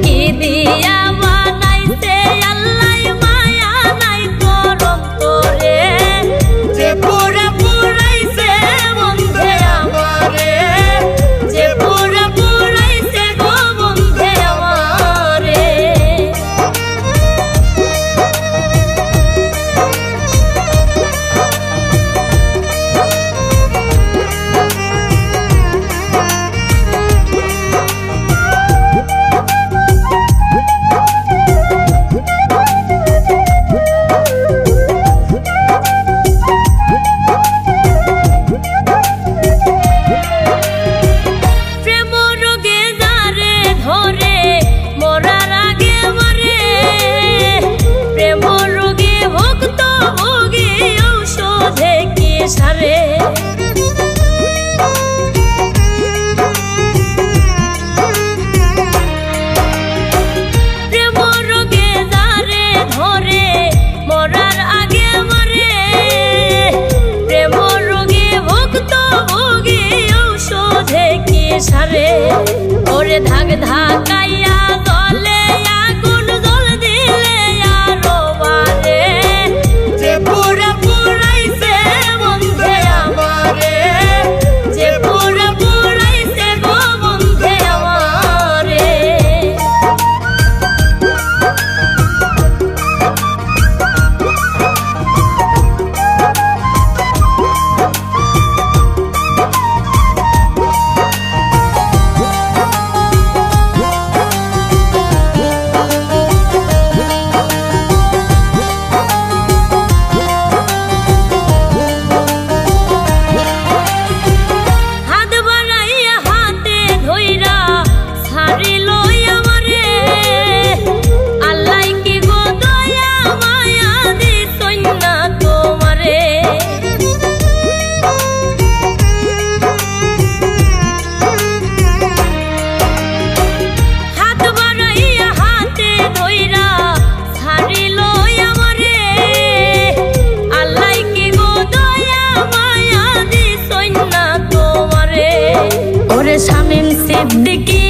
কি দিয়া বানাইছে আল্লাহ মায়া নাই তোর অন্তরে যে পুরা পুরাইছে বন্ধে আমারে যে পুরা পুরাইছে গো বন্ধে আমারে সারে প্রেম রোগে যারে ধরে মরার আগে মরে প্রেম রোগে ভক্ত ভোগে ঔষধে কি সারে ওরে ধাক ধাকাইয়া গলে আগুন জল দিলে আরো বারে যে পুরা পুরাইছে বন্ধে আমারে যে পুরা পুরাইছে গো বন্ধে আমারে শামীম সিদ্দিকী